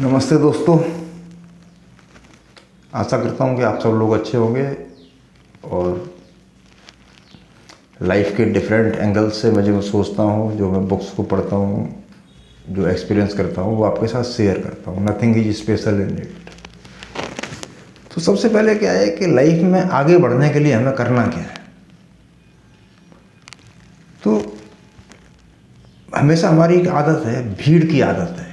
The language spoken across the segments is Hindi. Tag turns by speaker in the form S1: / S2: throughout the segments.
S1: नमस्ते दोस्तों। आशा करता हूँ कि आप सब लोग अच्छे होंगे और लाइफ के डिफरेंट एंगल्स से मैं जो सोचता हूँ, जो मैं बुक्स को पढ़ता हूँ, जो एक्सपीरियंस करता हूँ, वो आपके साथ शेयर करता हूँ। Nothing is special in it. तो सबसे पहले क्या है कि लाइफ में आगे बढ़ने के लिए हमें करना क्या है। तो हमेशा हमारी एक आदत है, भीड़ की आदत है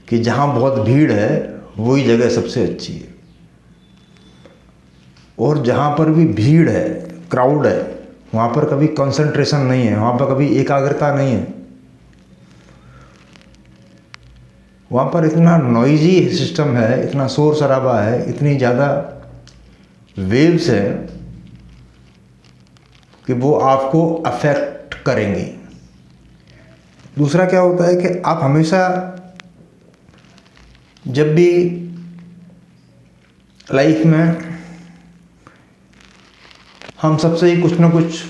S1: कि जहाँ बहुत भीड़ है वही जगह सबसे अच्छी है, और जहाँ पर भी भीड़ है, क्राउड है, वहाँ पर कभी कंसंट्रेशन नहीं है, वहाँ पर कभी एकाग्रता नहीं है। वहाँ पर इतना नॉइजी सिस्टम है, इतना शोर शराबा है, इतनी ज़्यादा वेव्स है कि वो आपको अफेक्ट करेंगी। दूसरा क्या होता है कि आप हमेशा जब भी लाइफ में हम सबसे ही कुछ ना कुछ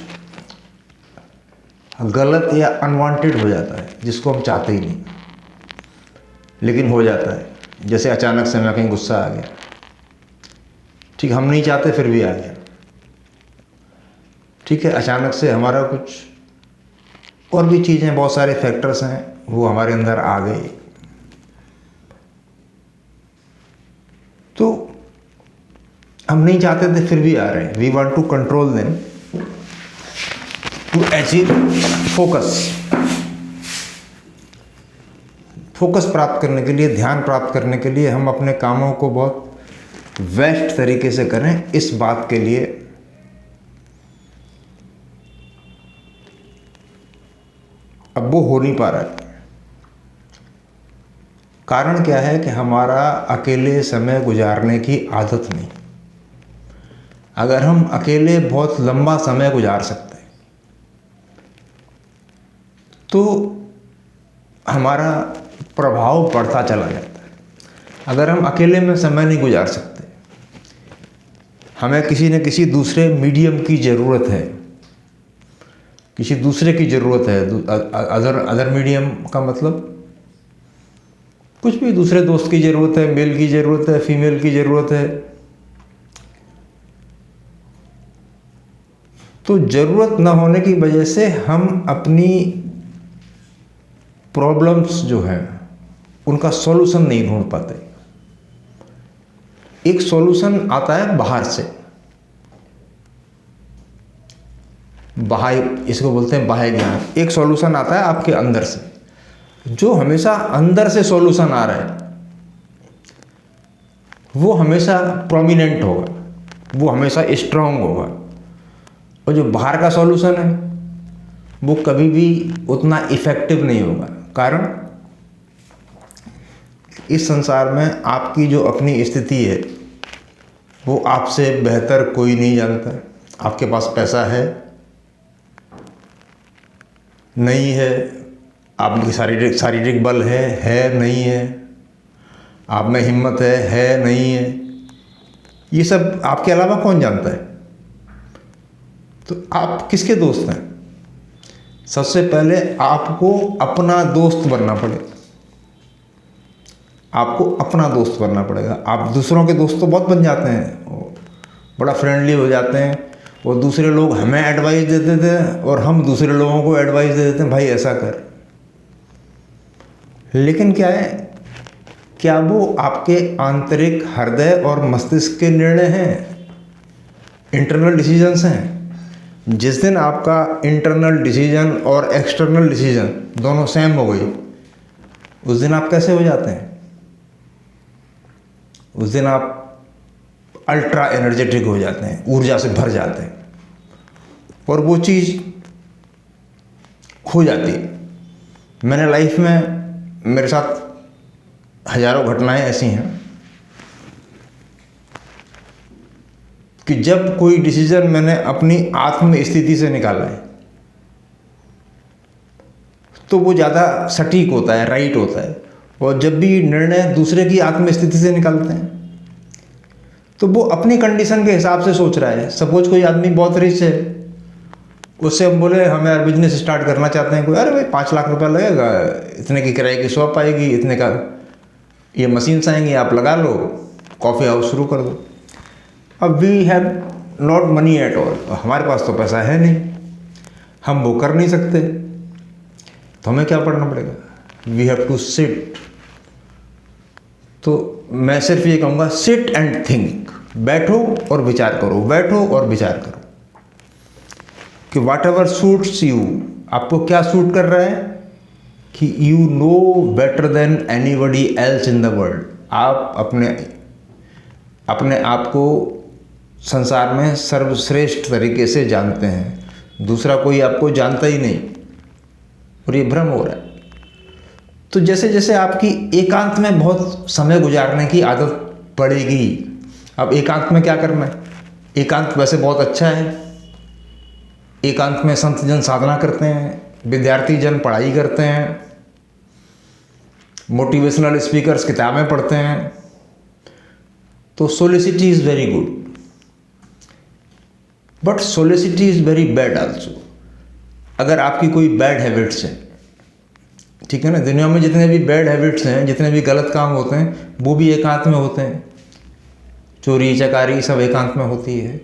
S1: गलत या अनवांटेड हो जाता है, जिसको हम चाहते ही नहीं, लेकिन हो जाता है। जैसे अचानक से हमें कहीं गुस्सा आ गया, ठीक, हम नहीं चाहते फिर भी आ गया, ठीक है। अचानक से हमारा कुछ और भी चीज़ें, बहुत सारे फैक्टर्स हैं, वो हमारे अंदर आ गए। तो हम नहीं चाहते थे फिर भी आ रहे हैं। We want to control them to achieve focus प्राप्त करने के लिए, ध्यान प्राप्त करने के लिए हम अपने कामों को बहुत बेस्ट तरीके से करें, इस बात के लिए अब वो हो नहीं पा रहा है। कारण क्या है कि हमारा अकेले समय गुजारने की आदत नहीं। अगर हम अकेले बहुत लंबा समय गुजार सकते हैं तो हमारा प्रभाव बढ़ता चला जाता है। अगर हम अकेले में समय नहीं गुजार सकते, हमें किसी न किसी दूसरे मीडियम की ज़रूरत है, किसी दूसरे की ज़रूरत है। अदर मीडियम का मतलब कुछ भी, दूसरे दोस्त की ज़रूरत है, मेल की ज़रूरत है, फीमेल की ज़रूरत है। तो ज़रूरत न होने की वजह से हम अपनी प्रॉब्लम्स जो हैं उनका सॉल्यूशन नहीं ढूंढ पाते। एक सॉल्यूशन आता है बाहर से, बाह्य, इसको बोलते हैं बाह्य ज्ञान। एक सॉल्यूशन आता है आपके अंदर से। जो हमेशा अंदर से सॉल्यूशन आ रहा है वो हमेशा प्रोमिनेंट होगा, वो हमेशा स्ट्रांग होगा। और जो बाहर का सॉल्यूशन है वो कभी भी उतना इफेक्टिव नहीं होगा। कारण इस संसार में आपकी जो अपनी स्थिति है वो आपसे बेहतर कोई नहीं जानता। आपके पास पैसा है, नहीं है, आपकी शारीरिक बल है नहीं है, आप में हिम्मत है नहीं है, ये सब आपके अलावा कौन जानता है। तो आप किसके दोस्त हैं? सबसे पहले आपको अपना दोस्त बनना पड़ेगा। आपको अपना दोस्त बनना पड़ेगा। आप दूसरों के दोस्त तो बहुत बन जाते हैं, बड़ा फ्रेंडली हो जाते हैं, और दूसरे लोग हमें एडवाइस देते थे और हम दूसरे लोगों को एडवाइस दे देते हैं, भाई ऐसा कर। लेकिन क्या है, क्या वो आपके आंतरिक हृदय और मस्तिष्क के निर्णय हैं, इंटरनल डिसीजंस हैं? जिस दिन आपका इंटरनल डिसीजन और एक्सटर्नल डिसीजन दोनों सेम हो गई, उस दिन आप कैसे हो जाते हैं? उस दिन आप अल्ट्रा एनर्जेटिक हो जाते हैं, ऊर्जा से भर जाते हैं, और वो चीज़ खो जाती है। मैंने लाइफ में, मेरे साथ हजारों घटनाएं ऐसी हैं कि जब कोई डिसीजन मैंने अपनी आत्म स्थिति से निकाला है तो वो ज़्यादा सटीक होता है, राइट होता है। और जब भी निर्णय दूसरे की आत्म स्थिति से निकालते हैं तो वो अपनी कंडीशन के हिसाब से सोच रहा है। सपोज कोई आदमी बहुत रिच है उससे हम बोले हम यार बिजनेस स्टार्ट करना चाहते हैं, कोई अरे भाई 5 लाख रुपया लगेगा, इतने की किराए की शॉप आएगी, इतने का ये मशीन्स आएंगी, आप लगा लो, कॉफ़ी हाउस शुरू कर दो। अब we have not money at all, हमारे पास तो पैसा है नहीं, हम वो कर नहीं सकते, तो हमें क्या पढ़ना पड़ेगा, वी हैव टू सिट। तो मैं सिर्फ ये कहूँगा, सिट एंड थिंक, बैठो और विचार करो, बैठो और विचार करो कि वाट एवर सूट्स यू, आपको क्या सूट कर रहा है, कि you know better than anybody else in the world, आप अपने आप को संसार में सर्वश्रेष्ठ तरीके से जानते हैं, दूसरा कोई आपको जानता ही नहीं, और ये भ्रम हो रहा है। तो जैसे जैसे आपकी एकांत में बहुत समय गुजारने की आदत पड़ेगी, अब एकांत में क्या करना है, एकांत वैसे बहुत अच्छा है, एकांत में संत जन साधना करते हैं, विद्यार्थी जन पढ़ाई करते हैं, मोटिवेशनल स्पीकर्स किताबें पढ़ते हैं, तो society is very good, but society is very bad also. अगर आपकी कोई बैड हैबिट्स हैं, ठीक है ना, दुनिया में जितने भी बैड हैबिट्स हैं, जितने भी गलत काम होते हैं, वो भी एकांत में होते हैं, चोरी चकारी सब एकांत में होती है,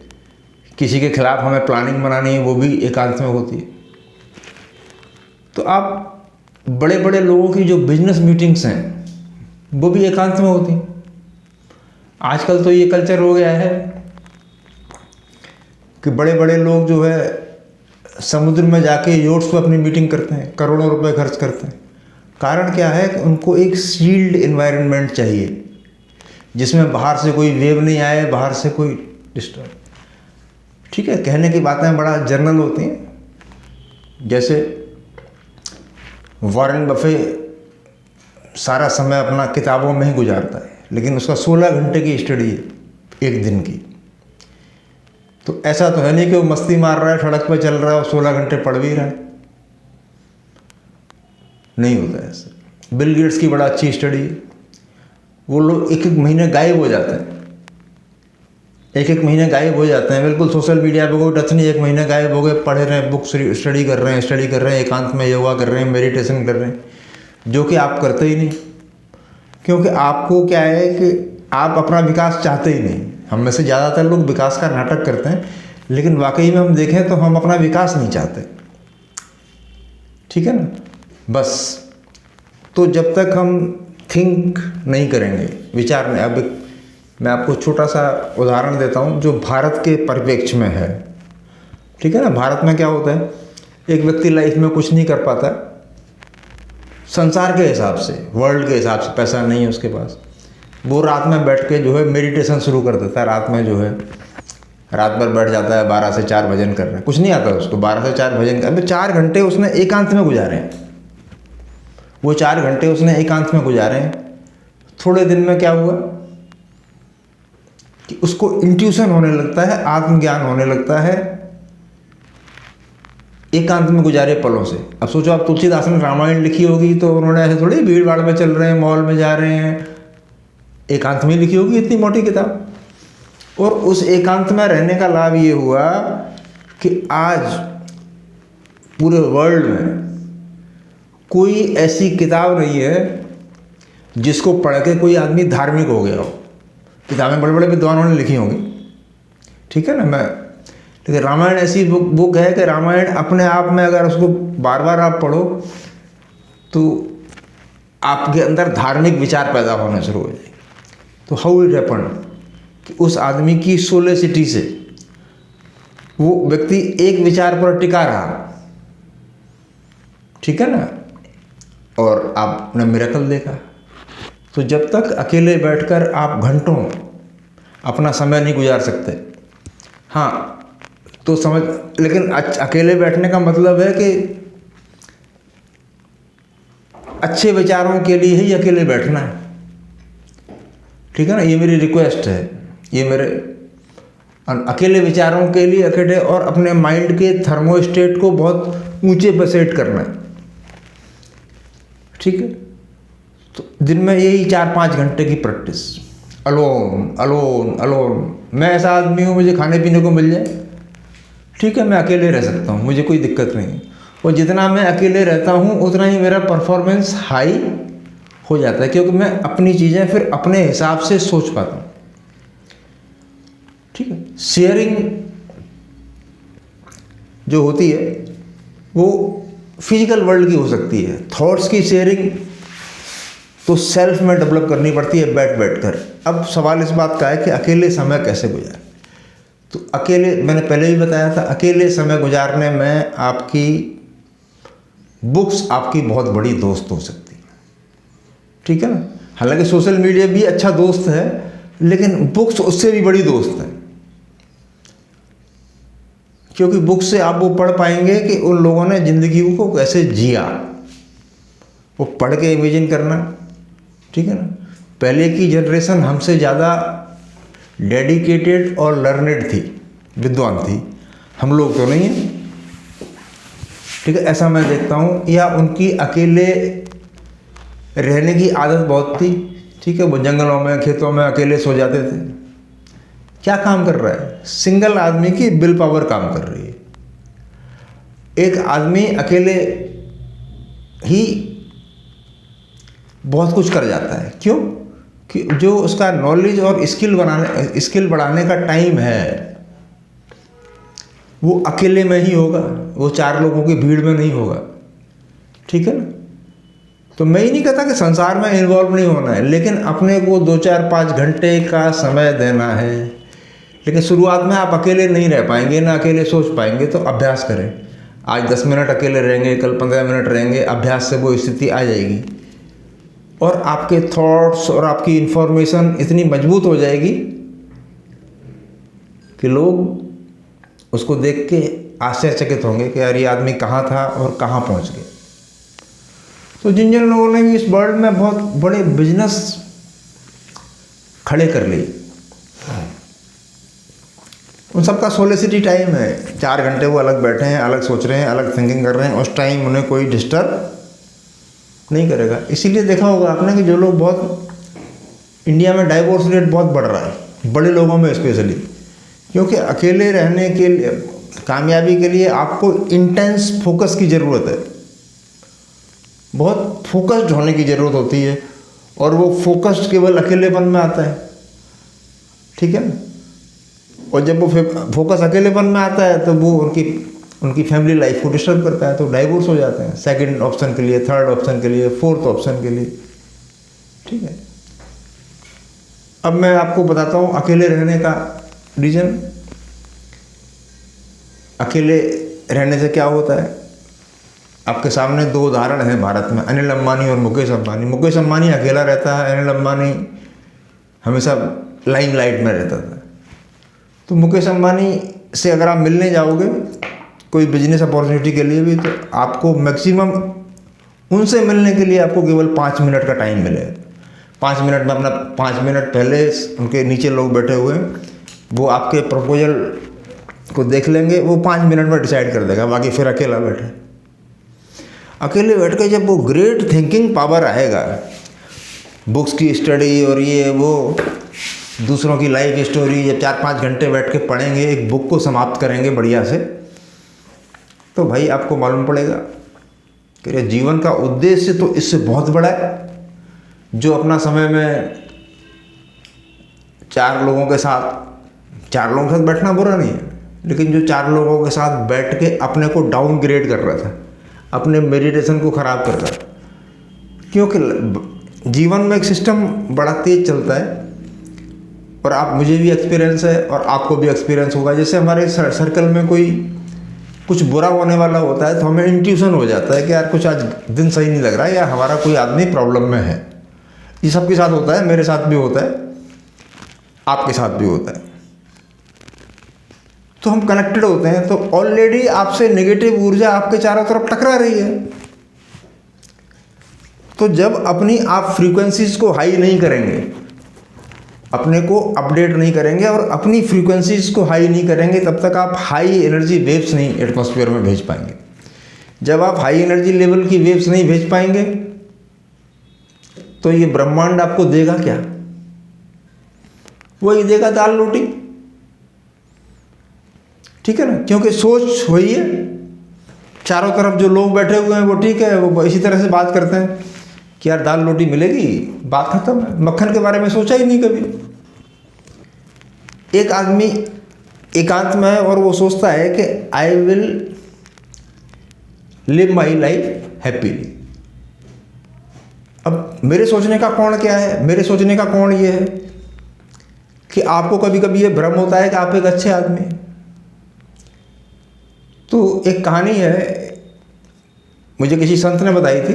S1: किसी के खिलाफ हमें प्लानिंग बनानी है, वो भी एकांत में होती है। तो आप बड़े बड़े लोगों की जो बिजनेस मीटिंग्स हैं, वो भी एकांत में होती हैं। आजकल तो ये कल्चर हो गया है कि बड़े बड़े लोग जो है समुद्र में जाके योट्स पर अपनी मीटिंग करते हैं, करोड़ों रुपए खर्च करते हैं। कारण क्या है कि उनको एक शील्ड एनवायरनमेंट चाहिए, जिसमें बाहर से कोई वेव नहीं आए, बाहर से कोई डिस्टर्ब। ठीक है, कहने की बातें बड़ा जर्नल होती हैं। जैसे वॉरेन बफे सारा समय अपना किताबों में ही गुजारता है, लेकिन उसका 16 घंटे की स्टडी है एक दिन की। तो ऐसा तो है नहीं कि वो मस्ती मार रहा है, सड़क पर चल रहा है और 16 घंटे पढ़ भी रहा है, नहीं होता ऐसा। बिल गेट्स की बड़ा अच्छी स्टडी है, वो लोग एक एक महीने गायब हो जाते हैं, एक एक महीने गायब हो जाते हैं, बिल्कुल सोशल मीडिया पे कोई टच नहीं, एक महीने गायब हो गए, पढ़ रहे हैं, बुक स्टडी कर रहे हैं, एकांत में योगा कर रहे हैं, मेडिटेशन कर रहे हैं, जो कि आप करते ही नहीं। क्योंकि आपको क्या है कि आप अपना विकास चाहते ही नहीं। हम में से ज़्यादातर लोग विकास का नाटक करते हैं, लेकिन वाकई में हम देखें तो हम अपना विकास नहीं चाहते, ठीक है ना। बस तो जब तक हम थिंक नहीं करेंगे, विचार नहीं। अब मैं आपको छोटा सा उदाहरण देता हूँ जो भारत के परिप्रेक्ष्य में है, ठीक है ना। भारत में क्या होता है, एक व्यक्ति लाइफ में कुछ नहीं कर पाता, संसार के हिसाब से, वर्ल्ड के हिसाब से, पैसा नहीं है उसके पास, वो रात में बैठ के जो है मेडिटेशन शुरू कर देता है। रात में जो है रात भर बैठ जाता है, 12 से 4 भजन कर रहा है, कुछ नहीं आता उसको, 12 से 4 भजन कर, 4 घंटे उसने एकांत में गुजारे हैं, वो 4 घंटे उसने एकांत में गुजारे हैं। थोड़े दिन में क्या हुआ कि उसको इंट्यूशन होने लगता है, आत्मज्ञान होने लगता है एकांत में गुजारे पलों से। अब सोचो, आप तुलसीदास ने रामायण लिखी होगी तो उन्होंने ऐसे थोड़ी भीड़ भाड़ में चल रहे हैं, मॉल में जा रहे हैं, एकांत में लिखी होगी इतनी मोटी किताब। और उस एकांत में रहने का लाभ ये हुआ कि आज पूरे वर्ल्ड में कोई ऐसी किताब नहीं है जिसको पढ़ के कोई आदमी धार्मिक हो गया हो। किताबें बड़े बड़े विद्वानों ने लिखी होंगी, ठीक है ना। लेकिन रामायण ऐसी बुक है कि रामायण अपने आप में अगर उसको बार बार आप पढ़ो तो आपके अंदर धार्मिक विचार पैदा होने शुरू हो जाएंगे। तो हाउ इट हैपन कि उस आदमी की सोलिसिटी से वो व्यक्ति एक विचार पर टिका रहा, ठीक है ना, और आपने मिरेकल देखा। तो जब तक अकेले बैठकर आप घंटों अपना समय नहीं गुजार सकते, हाँ तो समझ, लेकिन अकेले बैठने का मतलब है कि अच्छे विचारों के लिए ही अकेले बैठना है, ठीक है ना। ये मेरी रिक्वेस्ट है, ये मेरे अकेले विचारों के लिए अकेले, और अपने माइंड के थर्मोस्टेट को बहुत ऊंचे पर सेट करना है, ठीक है। तो दिन में यही 4-5 घंटे की प्रैक्टिस, अलोन अलोन अलोन। मैं ऐसा आदमी हूँ, मुझे खाने पीने को मिल जाए, ठीक है, मैं अकेले रह सकता हूँ, मुझे कोई दिक्कत नहीं है। और जितना मैं अकेले रहता हूँ उतना ही मेरा परफॉर्मेंस हाई हो जाता है, क्योंकि मैं अपनी चीज़ें फिर अपने हिसाब से सोच पाता हूँ। ठीक है, शेयरिंग जो होती है वो फिजिकल वर्ल्ड की हो सकती है, थॉट्स की शेयरिंग तो सेल्फ में डेवलप करनी पड़ती है बैठ बैठ कर। अब सवाल इस बात का है कि अकेले समय कैसे गुजारें। तो अकेले, मैंने पहले भी बताया था, अकेले समय गुजारने में आपकी बुक्स आपकी बहुत बड़ी दोस्त हो सकती है। ठीक है ना, हालांकि सोशल मीडिया भी अच्छा दोस्त है, लेकिन बुक्स उससे भी बड़ी दोस्त है, क्योंकि बुक से आप वो पढ़ पाएंगे कि उन लोगों ने ज़िंदगी को कैसे जिया, वो पढ़ के इमेजिन करना। ठीक है ना, पहले की जनरेशन हमसे ज़्यादा डेडिकेटेड और लर्नेड थी, विद्वान थी, हम लोग तो नहीं हैं। ठीक है, ऐसा मैं देखता हूँ। या उनकी अकेले रहने की आदत बहुत थी। ठीक है, वो जंगलों में, खेतों में अकेले सो जाते थे। क्या काम कर रहा है? सिंगल आदमी की विल पावर काम कर रही है। एक आदमी अकेले ही बहुत कुछ कर जाता है। क्यों? कि जो उसका नॉलेज और स्किल बढ़ाने का टाइम है वो अकेले में ही होगा, वो चार लोगों की भीड़ में नहीं होगा। ठीक है ना, तो मैं ही नहीं कहता कि संसार में इन्वॉल्व नहीं होना है, लेकिन अपने को 2-4-5 घंटे का समय देना है। लेकिन शुरुआत में आप अकेले नहीं रह पाएंगे, ना अकेले सोच पाएंगे, तो अभ्यास करें। आज 10 मिनट अकेले रहेंगे, कल 15 मिनट रहेंगे, अभ्यास से वो स्थिति आ जाएगी और आपके थॉट्स और आपकी इन्फॉर्मेशन इतनी मजबूत हो जाएगी कि लोग उसको देख के आश्चर्यचकित होंगे कि यार ये आदमी कहाँ था और कहाँ पहुँच गया। तो जिन जिन लोगों ने भी इस वर्ल्ड में बहुत बड़े बिजनेस खड़े कर लिए, उन सबका सोलिसिटी टाइम है। 4 घंटे वो अलग बैठे हैं, अलग सोच रहे हैं, अलग थिंकिंग कर रहे हैं, उस टाइम उन्हें कोई डिस्टर्ब नहीं करेगा। इसीलिए देखा होगा आपने कि जो लोग बहुत, इंडिया में डाइवोर्स रेट बहुत बढ़ रहा है, बड़े लोगों में स्पेशली, क्योंकि अकेले रहने के लिए, कामयाबी के लिए आपको इंटेंस फोकस की ज़रूरत है, बहुत फोकस्ड होने की ज़रूरत होती है, और वो फोकस्ड केवल अकेलेपन में आता है। ठीक है ना, और जब वो फोकस अकेलेपन में आता है तो वो उनकी फैमिली लाइफ को डिस्टर्ब करता है, तो डाइवोर्स हो जाते हैं, सेकंड ऑप्शन के लिए, थर्ड ऑप्शन के लिए, फोर्थ ऑप्शन के लिए। ठीक है, अब मैं आपको बताता हूँ अकेले रहने का रीज़न। अकेले रहने से क्या होता है, आपके सामने 2 उदाहरण हैं भारत में, अनिल अंबानी और मुकेश अंबानी। मुकेश अंबानी अकेला रहता है, अनिल अंबानी हमेशा लाइमलाइट में रहता था। तो मुकेश अंबानी से अगर आप मिलने जाओगे कोई बिजनेस अपॉर्चुनिटी के लिए भी, तो आपको मैक्सिमम उनसे मिलने के लिए आपको केवल 5 मिनट का टाइम मिलेगा। 5 मिनट में अपना 5 मिनट पहले उनके नीचे लोग बैठे हुए हैं, वो आपके प्रपोजल को देख लेंगे, वो 5 मिनट में डिसाइड कर देगा, बाकी फिर अकेला बैठे। अकेले बैठ के जब वो ग्रेट थिंकिंग पावर आएगा, बुक्स की स्टडी और ये वो दूसरों की लाइफ स्टोरी जब 4-5 घंटे बैठ के पढ़ेंगे, एक बुक को समाप्त करेंगे बढ़िया से, तो भाई आपको मालूम पड़ेगा कि जीवन का उद्देश्य तो इससे बहुत बड़ा है। जो अपना समय में 4 लोगों के साथ बैठना बुरा नहीं है, लेकिन जो 4 लोगों के साथ बैठ के अपने को डाउनग्रेड कर रहा था, अपने मेडिटेशन को ख़राब कर रहा था, क्योंकि जीवन में एक सिस्टम बड़ा तेज चलता है, और मुझे भी एक्सपीरियंस है और आपको भी एक्सपीरियंस होगा। जैसे हमारे सर्कल में कोई कुछ बुरा होने वाला होता है तो हमें इंट्यूशन हो जाता है कि यार कुछ आज दिन सही नहीं लग रहा है, या हमारा कोई आदमी प्रॉब्लम में है। ये सबके साथ होता है, मेरे साथ भी होता है, आपके साथ भी होता है। तो हम कनेक्टेड होते हैं, तो ऑलरेडी आपसे नेगेटिव ऊर्जा आपके चारों तरफ टकरा रही है। तो जब अपनी आप फ्रीक्वेंसीज को हाई नहीं करेंगे, अपने को अपडेट नहीं करेंगे और अपनी फ्रीक्वेंसीज को हाई नहीं करेंगे, तब तक आप हाई एनर्जी वेव्स नहीं एटमॉस्फेयर में भेज पाएंगे। जब आप हाई एनर्जी लेवल की वेव्स नहीं भेज पाएंगे तो ये ब्रह्मांड आपको देगा क्या? वही देगा दाल रोटी। ठीक है ना, क्योंकि सोच वही है। चारों तरफ जो लोग बैठे हुए हैं वो ठीक है, वो इसी तरह से बात करते हैं कि यार दाल रोटी मिलेगी, बात खत्म है। मक्खन के बारे में सोचा ही नहीं कभी। एक आदमी एकांत में है और वो सोचता है कि I will live my life happily. अब मेरे सोचने का कोण क्या है? मेरे सोचने का कोण ये है कि आपको कभी कभी ये भ्रम होता है कि आप एक अच्छे आदमी हैं। तो एक कहानी है, मुझे किसी संत ने बताई थी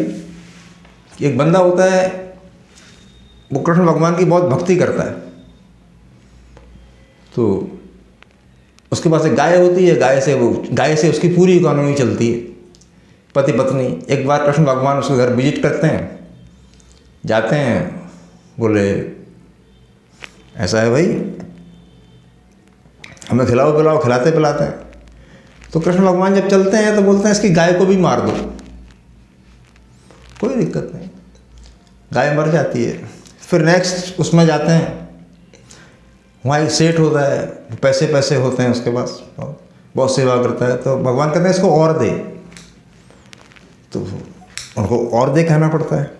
S1: कि एक बंदा होता है, वो कृष्ण भगवान की बहुत भक्ति करता है। तो उसके पास एक गाय होती है, गाय से उसकी पूरी इकोनॉमी चलती है, पति पत्नी। एक बार कृष्ण भगवान उसके घर विजिट करते हैं, जाते हैं, बोले ऐसा है भाई, हमें खिलाओ पिलाओ, खिलाते पिलाते हैं। तो कृष्ण भगवान जब चलते हैं तो बोलते हैं इसकी गाय को भी मार दो, कोई दिक्कत नहीं। गाय मर जाती है। फिर नेक्स्ट उसमें जाते हैं, वहाँ एक सेठ होता है, पैसे होते हैं उसके पास, बहुत सेवा करता है। तो भगवान कहते हैं इसको और दे, तो उनको और दे कहना पड़ता है।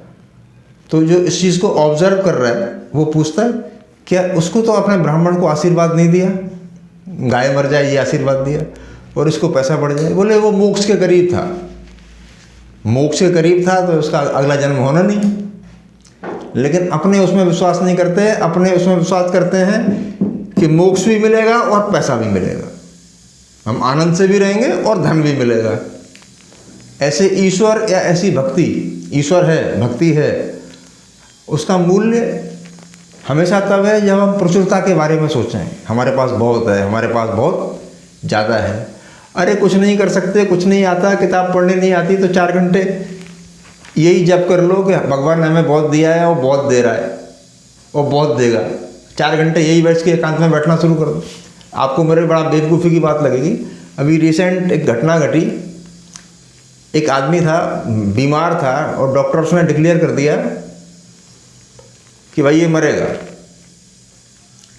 S1: तो जो इस चीज़ को ऑब्जर्व कर रहा है वो पूछता है क्या उसको तो अपने ब्राह्मण को आशीर्वाद नहीं दिया, गाय मर जाए ये आशीर्वाद दिया और इसको पैसा बढ़ जाए? बोले वो मोक्ष के करीब था, मोक्ष के करीब था तो उसका अगला जन्म होना नहीं। लेकिन अपने उसमें विश्वास नहीं करते, अपने उसमें विश्वास करते हैं कि मोक्ष भी मिलेगा और पैसा भी मिलेगा, हम आनंद से भी रहेंगे और धन भी मिलेगा। ऐसे ईश्वर या ऐसी भक्ति, ईश्वर है, भक्ति है, उसका मूल्य हमेशा तब है जब हम प्रचुरता के बारे में सोचें। हमारे पास बहुत है, हमारे पास बहुत ज़्यादा है। अरे कुछ नहीं कर सकते, कुछ नहीं आता, किताब पढ़ने नहीं आती, तो 4 घंटे यही जप कर लो कि भगवान ने हमें बहुत दिया है, वो बहुत दे रहा है, वो बहुत देगा। 4 घंटे यही बैठ के एकांत में बैठना शुरू कर दो। आपको मेरे बड़ा बेवकूफ़ी की बात लगेगी। अभी रिसेंट एक घटना घटी, एक आदमी था, बीमार था और डॉक्टर्स ने डिक्लेयर कर दिया कि भाई ये मरेगा,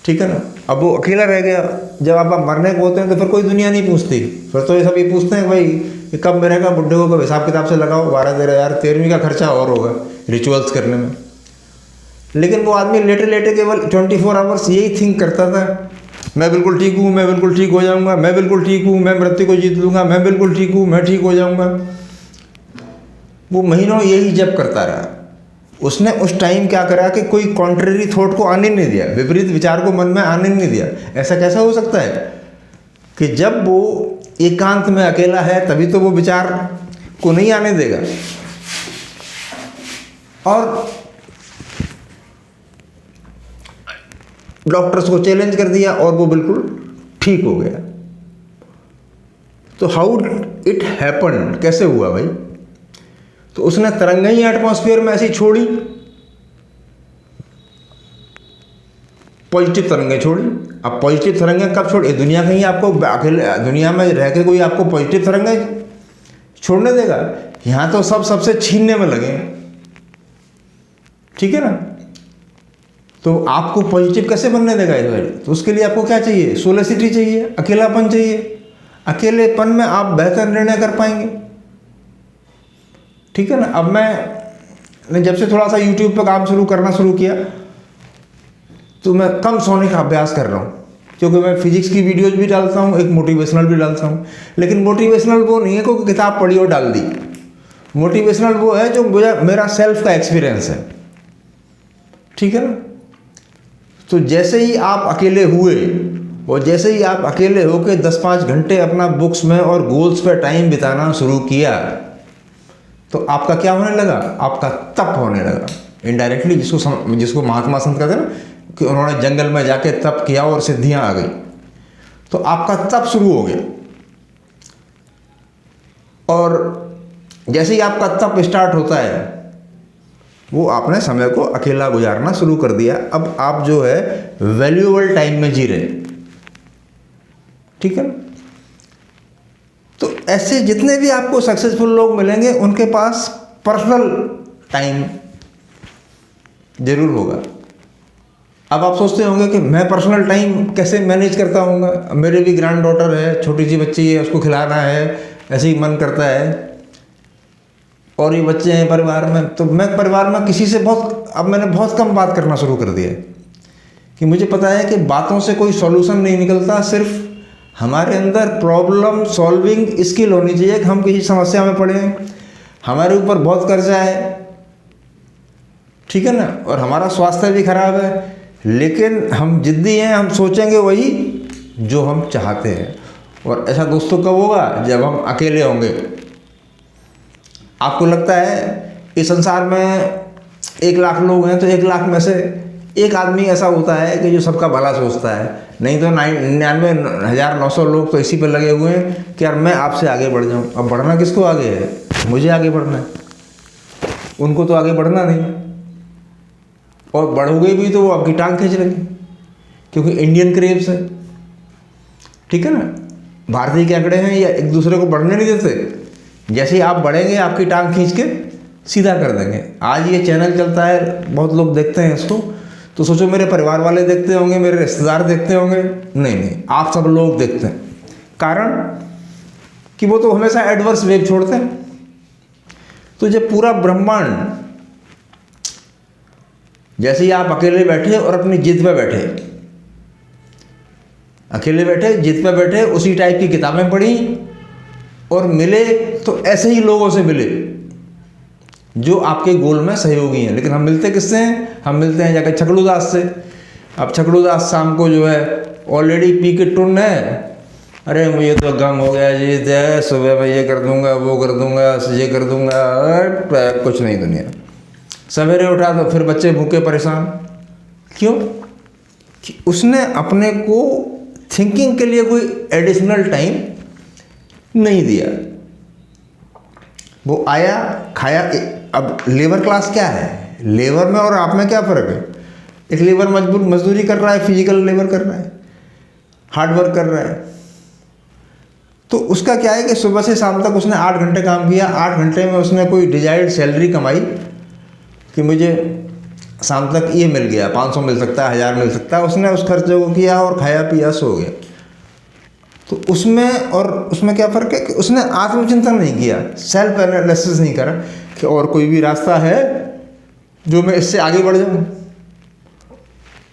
S1: ठीक है ना। अब वो अकेला रह गया। जब आप मरने को होते हैं तो फिर कोई दुनिया नहीं पूछती, फिर तो ये सब ये पूछते हैं भाई कि कब मरेगा, बुढ़े को कब हिसाब किताब से लगाओ, 12-13 हज़ार 13वीं का खर्चा और होगा रिचुअल्स करने में। लेकिन वो आदमी लेटे लेटे केवल 24 आवर्स यही थिंक करता था, मैं बिल्कुल ठीक हूँ, मैं बिल्कुल ठीक हो जाऊँगा, मैं बिल्कुल ठीक हूँ, मैं मृत्यु को जीत लूँगा, मैं बिल्कुल ठीक हूँ, मैं ठीक हो जाऊँगा। वो महीनों यही जप करता रहा। उसने उस टाइम क्या करा कि कोई कॉन्ट्रेरी थॉट को आने नहीं दिया, विपरीत विचार को मन में आने नहीं दिया। ऐसा कैसा हो सकता है कि जब वो एकांत में अकेला है तभी तो वो विचार को नहीं आने देगा। और डॉक्टर्स को चैलेंज कर दिया और वो बिल्कुल ठीक हो गया। तो हाउ इट हैपन, कैसे हुआ भाई? तो उसने तरंगें ही एटमॉस्फेयर में ऐसी छोड़ी, पॉजिटिव तरंगें छोड़ी। अब पॉजिटिव तरंगें कब छोड़ी? दुनिया कहीं आपको अकेले दुनिया में रह के कोई आपको पॉजिटिव तरंगें छोड़ने देगा? यहाँ तो सब सबसे छीनने में लगे, ठीक है ना। तो आपको पॉजिटिव कैसे बनने देगा इधर? तो उसके लिए आपको क्या चाहिए? सोलिसिटी चाहिए, अकेलापन चाहिए। अकेलेपन में आप बेहतर निर्णय कर पाएंगे, ठीक है ना। अब मैं जब से थोड़ा सा यूट्यूब पर काम करना शुरू किया तो मैं कम सोने का अभ्यास कर रहा हूँ, क्योंकि मैं फिजिक्स की वीडियोज भी डालता हूँ, एक मोटिवेशनल भी डालता हूँ। लेकिन मोटिवेशनल वो नहीं है कोई किताब पढ़ी और डाल दी। मोटिवेशनल वो है जो मेरा सेल्फ का एक्सपीरियंस है, ठीक है ना। तो जैसे ही आप अकेले हुए और जैसे ही आप अकेले होकर 10-5 घंटे अपना बुक्स में और गोल्स पर टाइम बिताना शुरू किया तो आपका क्या होने लगा? आपका तप होने लगा इनडायरेक्टली, जिसको महात्मा संत कहते हैं ना कि उन्होंने जंगल में जाके तप किया और सिद्धियां आ गई। तो आपका तप शुरू हो गया। और जैसे ही आपका तप स्टार्ट होता है वो आपने समय को अकेला गुजारना शुरू कर दिया। अब आप जो है वैल्यूएबल टाइम में जी रहे, ठीक है ना। तो ऐसे जितने भी आपको सक्सेसफुल लोग मिलेंगे उनके पास पर्सनल टाइम जरूर होगा, अब आप सोचते होंगे कि मैं पर्सनल टाइम कैसे मैनेज करता हूँगा, मेरे भी ग्रैंड डॉटर है, छोटी सी बच्ची है, उसको खिलाना है, ऐसे ही मन करता है, और ये बच्चे हैं परिवार में। तो मैं परिवार में किसी से अब मैंने बहुत कम बात करना शुरू कर दिया है कि मुझे पता है कि बातों से कोई सॉल्यूशन नहीं निकलता। सिर्फ हमारे अंदर प्रॉब्लम सॉल्विंग स्किल होनी चाहिए कि हम किसी समस्या में पड़े हैं, हमारे ऊपर बहुत कर्जा है, ठीक है ना, और हमारा स्वास्थ्य भी खराब है, लेकिन हम जिद्दी हैं, हम सोचेंगे वही जो हम चाहते हैं। और ऐसा दोस्तों कब होगा? जब हम अकेले होंगे। आपको लगता है इस संसार में 1 लाख लोग हैं तो 1 लाख में से एक आदमी ऐसा होता है कि जो सबका भला सोचता है, नहीं तो 99,900 लोग तो इसी पर लगे हुए हैं कि यार मैं आपसे आगे बढ़ जाऊं। अब बढ़ना किसको आगे है? मुझे आगे बढ़ना है, उनको तो आगे बढ़ना नहीं। और बढ़ोगे भी तो वो आपकी टांग खींच लेंगे, क्योंकि इंडियन क्रेव्स है, ठीक है ना। भारतीय के आंकड़े हैं, या एक दूसरे को बढ़ने नहीं देते। जैसे ही आप बढ़ेंगे आपकी टांग खींच के सीधा कर देंगे। आज ये चैनल चलता है, बहुत लोग देखते हैं इसको, तो सोचो मेरे परिवार वाले देखते होंगे, मेरे रिश्तेदार देखते होंगे, नहीं, आप सब लोग देखते हैं। कारण कि वो तो हमेशा एडवर्स वेव छोड़ते हैं। तो जब पूरा ब्रह्मांड, जैसे ही आप अकेले बैठे और अपनी जिद पे बैठे, अकेले बैठे, जिद पे बैठे, उसी टाइप की किताबें पढ़ी और मिले तो ऐसे ही लोगों से मिले जो आपके गोल में सहयोगी हैं। लेकिन हम मिलते किससे हैं? हम मिलते हैं जाकर छकड़ू दास से। अब छकड़ू दास शाम को जो है ऑलरेडी पी के टुन है, अरे मुझे तो गम हो गया जी, सुबह मैं ये कर दूंगा, वो कर दूंगा, ये कर दूंगा, कुछ नहीं दुनिया। सवेरे उठा तो फिर बच्चे भूखे परेशान। क्यों? कि उसने अपने को थिंकिंग के लिए कोई एडिशनल टाइम नहीं दिया। वो आया, खाया। अब लेबर क्लास क्या है? लेबर में और आप में क्या फ़र्क है? एक लेबर मजदूरी कर रहा है, फिजिकल लेबर कर रहा है, हार्ड वर्क कर रहा है। तो उसका क्या है कि सुबह से शाम तक उसने 8 घंटे काम किया। 8 घंटे में उसने कोई डिजायर्ड सैलरी कमाई कि मुझे शाम तक ये मिल गया, 500 मिल सकता है, 1000 मिल सकता है। उसने उस खर्चे को किया और खाया पिया, सो गया। तो उसमें क्या फ़र्क है कि उसने आत्मचिंतन नहीं किया, सेल्फ एनालिसिस नहीं करा कि और कोई भी रास्ता है जो मैं इससे आगे बढ़ जाऊँ।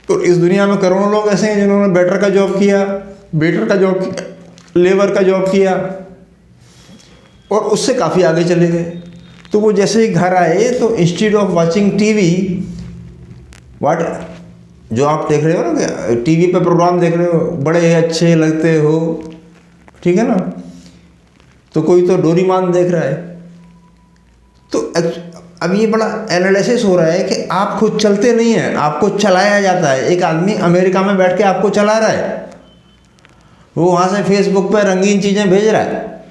S1: तो इस दुनिया में करोड़ों लोग ऐसे हैं जिन्होंने बेटर का जॉब किया, लेबर का जॉब किया और उससे काफ़ी आगे चले गए। तो वो जैसे ही घर आए तो इंस्टीड ऑफ वॉचिंग टीवी, जो आप देख रहे हो ना, टीवी पे प्रोग्राम देख रहे हो, बड़े अच्छे लगते हो, ठीक है ना, तो कोई तो डोरीमान देख रहा है। तो अब ये बड़ा एनालिसिस हो रहा है कि आप खुद चलते नहीं हैं, आपको चलाया जाता है। एक आदमी अमेरिका में बैठ के आपको चला रहा है, वो वहाँ से फेसबुक पर रंगीन चीज़ें भेज रहा है,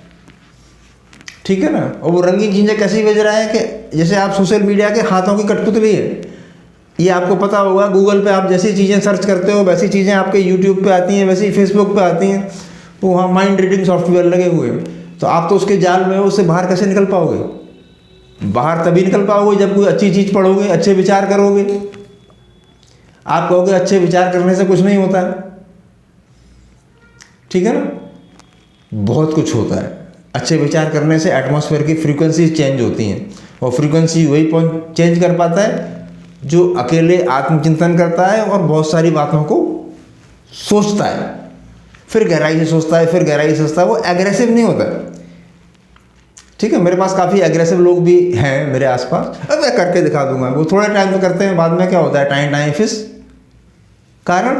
S1: ठीक है ना। और वो रंगीन चीज़ें कैसी भेज रहा है कि जैसे आप सोशल मीडिया के हाथों की कठपुतली है। ये आपको पता होगा, गूगल पे आप जैसी चीज़ें सर्च करते हो वैसी चीज़ें आपके यूट्यूब पे आती हैं, वैसी फेसबुक पे आती हैं। तो वहाँ माइंड रीडिंग सॉफ्टवेयर लगे हुए हैं। तो आप तो उसके जाल में हो, उससे बाहर कैसे निकल पाओगे? बाहर तभी निकल पाओगे जब कोई अच्छी चीज़ पढ़ोगे, अच्छे विचार करोगे। आप कहोगे अच्छे विचार करने से कुछ नहीं होता है, ठीक है ना, बहुत कुछ होता है। अच्छे विचार करने से एटमॉस्फेयर की फ्रीक्वेंसी चेंज होती हैं, और फ्रीक्वेंसी वही चेंज कर पाता है जो अकेले आत्मचिंतन करता है और बहुत सारी बातों को सोचता है, फिर गहराई से सोचता है, फिर गहराई से सोचता है। वो एग्रेसिव नहीं होता, ठीक है। मेरे पास काफ़ी एग्रेसिव लोग भी हैं मेरे आसपास। अब मैं करके दिखा दूंगा, वो थोड़े टाइम में करते हैं, बाद में क्या होता है, टाइम फिस। कारण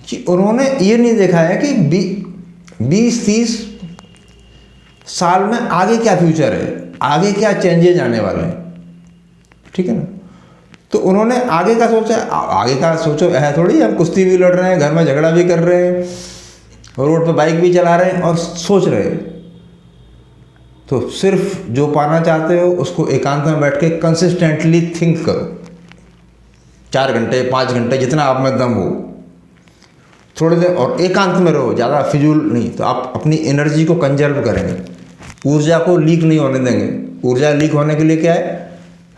S1: कि उन्होंने ये नहीं देखा है कि 20-30 साल में आगे क्या फ्यूचर है, आगे क्या चेंजेज आने वाले हैं, ठीक है ना। तो उन्होंने आगे का सोचा। आगे का सोचो है थोड़ी, हम कुश्ती भी लड़ रहे हैं, घर में झगड़ा भी कर रहे हैं, रोड पे बाइक भी चला रहे हैं और सोच रहे हैं। तो सिर्फ जो पाना चाहते हो उसको एकांत में बैठ के कंसिस्टेंटली थिंक करो, 4 घंटे 5 घंटे जितना आप में दम हो, थोड़ी देर और एकांत में रहो, ज़्यादा फिजूल नहीं। तो आप अपनी एनर्जी को कंजर्व करेंगे, ऊर्जा को लीक नहीं होने देंगे। ऊर्जा लीक होने के लिए क्या है,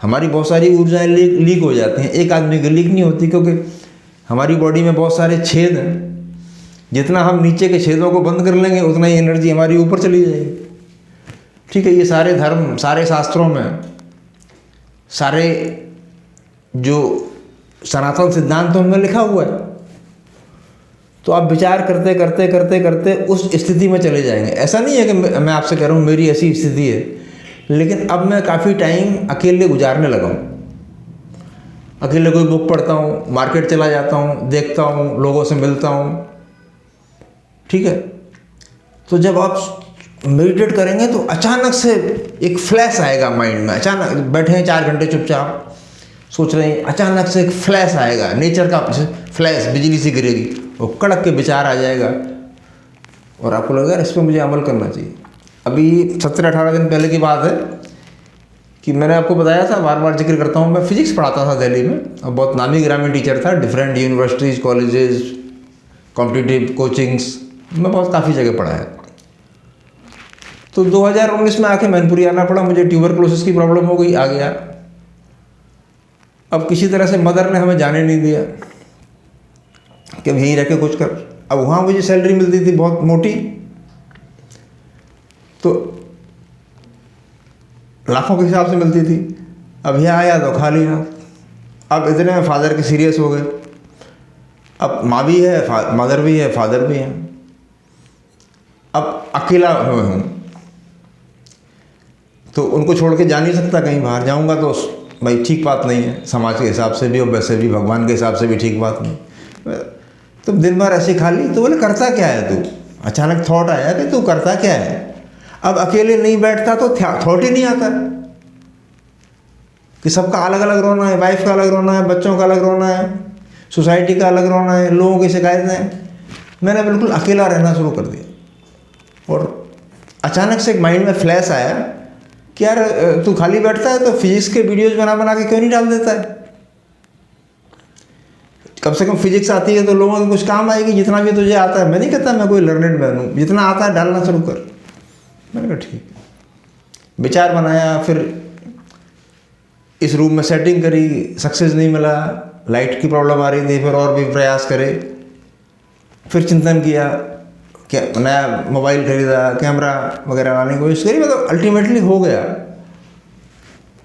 S1: हमारी बहुत सारी ऊर्जाएं लीक हो जाती हैं, एक आदमी की लीक नहीं होती, क्योंकि हमारी बॉडी में बहुत सारे छेद हैं, जितना हम नीचे के छेदों को बंद कर लेंगे उतना ही एनर्जी हमारी ऊपर चली जाएगी। ठीक है, ये सारे धर्म, सारे शास्त्रों में, सारे जो सनातन सिद्धांतों में लिखा हुआ है। तो आप विचार करते करते करते करते उस स्थिति में चले जाएंगे। ऐसा नहीं है कि मैं आपसे कह रहा हूँ मेरी ऐसी स्थिति है, लेकिन अब मैं काफ़ी टाइम अकेले गुजारने लगा हूँ। अकेले कोई बुक पढ़ता हूँ, मार्केट चला जाता हूँ, देखता हूँ, लोगों से मिलता हूँ। ठीक है, तो जब आप मेडिटेट करेंगे तो अचानक से एक फ्लैश आएगा माइंड में। अचानक बैठे हैं 4 घंटे चुपचाप सोच रहे हैं, अचानक से एक फ्लैश आएगा, नेचर का फ्लैश, बिजली सी गिरेगी, वो कड़क के विचार आ जाएगा और आपको लगेगा इस पर मुझे अमल करना चाहिए। अभी 17-18 दिन पहले की बात है कि मैंने आपको बताया था, बार बार जिक्र करता हूँ, मैं फिजिक्स पढ़ाता था दिल्ली में और बहुत नामी ग्रामीण टीचर था, different universities, colleges, competitive coachings, मैं बहुत काफ़ी जगह पढ़ा है। तो 2019 में आके मैनपुरी आना पड़ा, मुझे ट्यूबरकुलोसिस की प्रॉब्लम हो गई, आ गया। अब किसी तरह से मदर ने हमें जाने नहीं दिया कि यहीं रह के कुछ कर। अब वहाँ मुझे सैलरी मिलती थी बहुत मोटी, तो लाखों के हिसाब से मिलती थी। अब यहाँ आया तो खा लिया। अब इतने में फादर के सीरियस हो गए। अब माँ भी है, मदर भी है, फादर भी है। अब अकेला हूँ, तो उनको छोड़ के जा नहीं सकता कहीं बाहर। जाऊँगा तो भाई ठीक बात नहीं है, समाज के हिसाब से भी और वैसे भी भगवान के हिसाब से भी ठीक बात नहीं। तो दिन भर ऐसे खाली। तो बोले करता क्या है तू? अचानक थॉट आया कि तू करता क्या है। अब अकेले नहीं बैठता तो थॉट ही नहीं आता कि सबका अलग अलग रोना है, वाइफ का अलग रोना है, बच्चों का अलग रोना है, सोसाइटी का अलग रोना है, लोगों की शिकायतें। मैंने बिल्कुल अकेला रहना शुरू कर दिया और अचानक से एक माइंड में फ्लैश आया कि यार तू खाली बैठता है तो फिजिक्स के वीडियोज बना बना के क्यों नहीं डाल देता है? कम से कम फिजिक्स आती है तो लोगों को कुछ काम आएगी। जितना भी तुझे आता है, मैं नहीं कहता मैं कोई लर्नेड मैन हूँ, जितना आता है डालना शुरू कर। मैंने कहा ठीक। विचार बनाया, फिर इस रूम में सेटिंग करी, सक्सेस नहीं मिला, लाइट की प्रॉब्लम आ रही थी, फिर और भी प्रयास करे, फिर चिंतन किया, क्या नया मोबाइल खरीदा, कैमरा वगैरह लाने की कोशिश करी, मतलब अल्टीमेटली हो गया।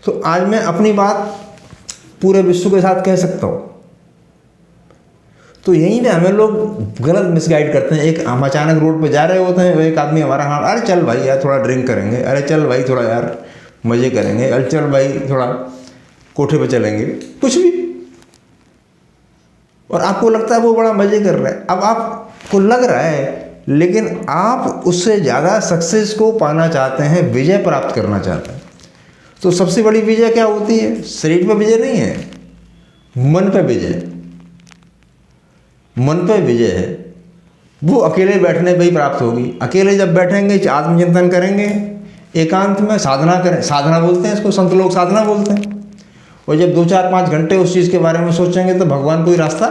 S1: तो आज मैं अपनी बात पूरे विश्व के साथ कह सकता हूँ। तो यहीं पे हमें लोग गलत मिसगाइड करते हैं। एक हम अचानक रोड पे जा रहे होते हैं, एक आदमी हमारा हाथ, अरे चल भाई यार थोड़ा ड्रिंक करेंगे, अरे चल भाई थोड़ा यार मज़े करेंगे, अरे चल भाई थोड़ा कोठे पे चलेंगे, कुछ भी, और आपको लगता है वो बड़ा मज़े कर रहा है। अब आपको लग रहा है, लेकिन आप उससे ज़्यादा सक्सेस को पाना चाहते हैं, विजय प्राप्त करना चाहते हैं। तो सबसे बड़ी विजय क्या होती है? शरीर पे विजय नहीं है, मन पे विजय। मन पे विजय है, वो अकेले बैठने पे ही प्राप्त होगी। अकेले जब बैठेंगे, आत्मचिंतन करेंगे, एकांत में साधना करें, साधना बोलते हैं इसको, संत लोग साधना बोलते हैं। और जब 2-4-5 घंटे उस चीज़ के बारे में सोचेंगे तो भगवान कोई रास्ता,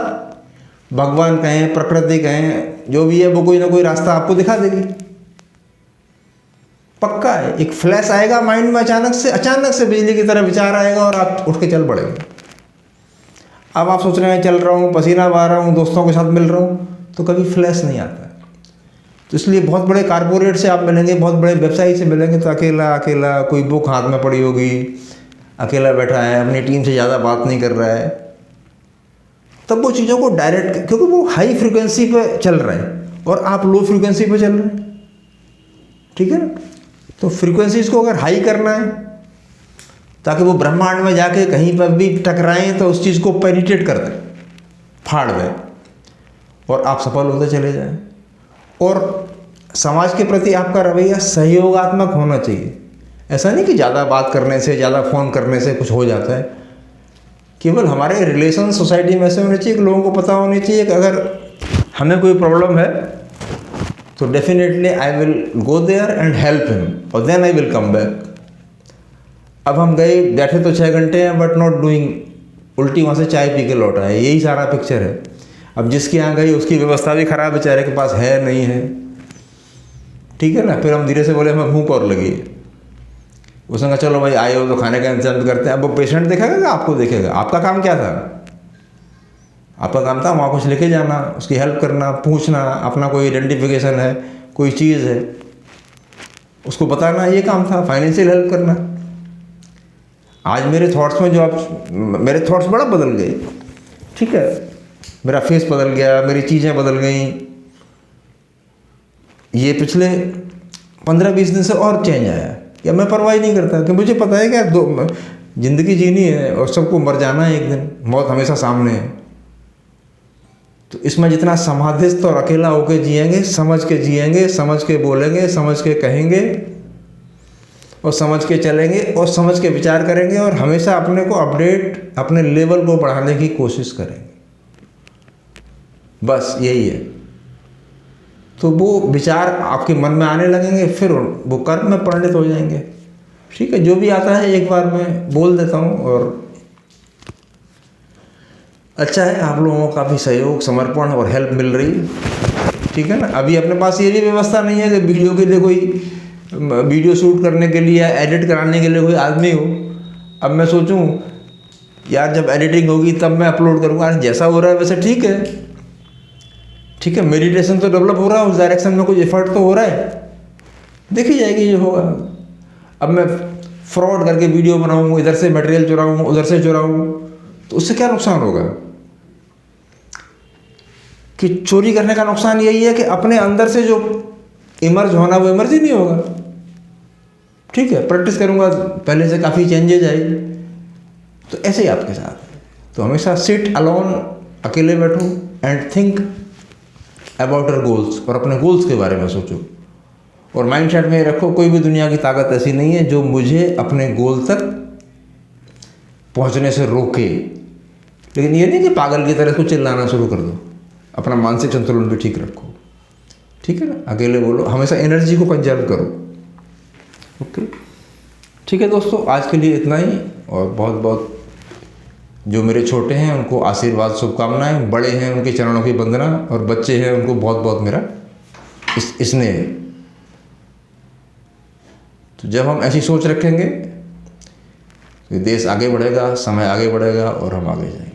S1: भगवान कहें, प्रकृति कहें, जो भी है वो कोई ना कोई रास्ता आपको दिखा देगी। पक्का है। एक फ्लैश आएगा माइंड में, अचानक से बिजली की तरह विचार आएगा और आप उठ के चल पड़ेंगे। अब आप सोच रहे हैं चल रहा हूँ, पसीना बहा रहा हूँ, दोस्तों के साथ मिल रहा हूँ, तो कभी फ्लैश नहीं आता है। तो इसलिए बहुत बड़े कारपोरेट से आप मिलेंगे, बहुत बड़े वेबसाइट से मिलेंगे तो अकेला, कोई बुक हाथ में पड़ी होगी, अकेला बैठा है, अपनी टीम से ज़्यादा बात नहीं कर रहा है, तब वो चीज़ों को डायरेक्ट, क्योंकि वो हाई फ्रिक्वेंसी पे चल रहे हैं और आप लो फ्रिक्वेंसी पे चल रहे हैं। ठीक है ना? तो फ्रिक्वेंसीज को अगर हाई करना है ताकि वो ब्रह्मांड में जाके कहीं पर भी टकराएं तो उस चीज़ को पेनिट्रेट कर दें, फाड़ दें, और आप सफल होते चले जाएं। और समाज के प्रति आपका रवैया सहयोगात्मक होना चाहिए। ऐसा नहीं कि ज़्यादा बात करने से, ज़्यादा फ़ोन करने से कुछ हो जाता है। केवल हमारे रिलेशन सोसाइटी में ऐसे होने चाहिए कि लोगों को पता होनी चाहिए कि अगर हमें कोई प्रॉब्लम है तो definitely I will go there and help him, और then I will come back. अब हम गए, बैठे तो 6 घंटे हैं, बट नॉट डूइंग, उल्टी वहाँ से चाय पी के लौटा है, यही सारा पिक्चर है। अब जिसके यहाँ गई उसकी व्यवस्था भी खराब, बेचारे के पास है नहीं है। ठीक है ना? फिर हम धीरे से बोले हमें भूख और लगी। उसने कहा चलो भाई आए हो तो खाने का इंतजाम करते हैं। अब वो पेशेंट देखेगा कि आपको देखेगा? आपका काम क्या था? आपका काम था वहाँ कुछ लेके जाना, उसकी हेल्प करना, पूछना, अपना कोई आइडेंटिफिकेशन है, कोई चीज़ है उसको बताना, ये काम था, फाइनेंशियल हेल्प करना। आज मेरे थॉट्स में जो आप, मेरे थॉट्स बड़ा बदल गए, ठीक है, मेरा फेस बदल गया, मेरी चीज़ें बदल गई। ये पिछले 15-20 दिन से और चेंज आया कि मैं परवाह नहीं करता, कि मुझे पता है कि ज़िंदगी जीनी है और सबको मर जाना है एक दिन, मौत हमेशा सामने है। तो इसमें जितना समाधिस्थ और अकेला होकर जिएंगे, समझ के जिएंगे, समझ के बोलेंगे, समझ के कहेंगे और समझ के चलेंगे और समझ के विचार करेंगे और हमेशा अपने को अपडेट, अपने लेवल को बढ़ाने की कोशिश करेंगे, बस यही है। तो वो विचार आपके मन में आने लगेंगे, फिर वो कर्म में परिणित हो जाएंगे। ठीक है, जो भी आता है एक बार मैं बोल देता हूँ और अच्छा है, आप लोगों का भी सहयोग, समर्पण और हेल्प मिल रही है, ठीक है ना। अभी अपने पास ये भी व्यवस्था नहीं है कि वीडियो के लिए कोई, वीडियो शूट करने के लिए या एडिट कराने के लिए कोई आदमी हो। अब मैं सोचूं यार जब एडिटिंग होगी तब मैं अपलोड करूँगा, जैसा हो रहा है वैसे ठीक है, ठीक है, मेडिटेशन तो डेवलप हो रहा है, उस डायरेक्शन में कुछ एफर्ट तो हो रहा है, देखी जाएगी जो होगा। अब मैं फ्रॉड करके वीडियो बनाऊँ, इधर से मटेरियल चुराऊँ, उधर से चुराऊँ, तो उससे क्या नुकसान होगा? कि चोरी करने का नुकसान यही है कि अपने अंदर से जो इमर्ज होना वो इमर्ज ही नहीं होगा। ठीक है, प्रैक्टिस करूँगा, पहले से काफ़ी चेंजेज आए। तो ऐसे ही आपके साथ, तो हमेशा सिट अलोन, अकेले बैठो and think about your goals, और अपने गोल्स के बारे में सोचो और माइंड सेट में रखो, कोई भी दुनिया की ताकत ऐसी नहीं है जो मुझे अपने गोल तक पहुंचने से रोके। लेकिन ये नहीं कि पागल की तरह इसको चिल्लाना शुरू कर दो, अपना मानसिक संतुलन भी ठीक रखो, ठीक है ना। अकेले बोलो, हमेशा एनर्जी को कंजर्व करो। ओके, ठीक है दोस्तों, आज के लिए इतना ही। और बहुत बहुत जो मेरे छोटे हैं उनको आशीर्वाद, शुभकामनाएं, बड़े हैं उनके चरणों की वंदना, और बच्चे हैं उनको बहुत बहुत मेरा स्नेह। तो जब हम ऐसी सोच रखेंगे तो देश आगे बढ़ेगा, समय आगे बढ़ेगा और हम आगे जाएंगे।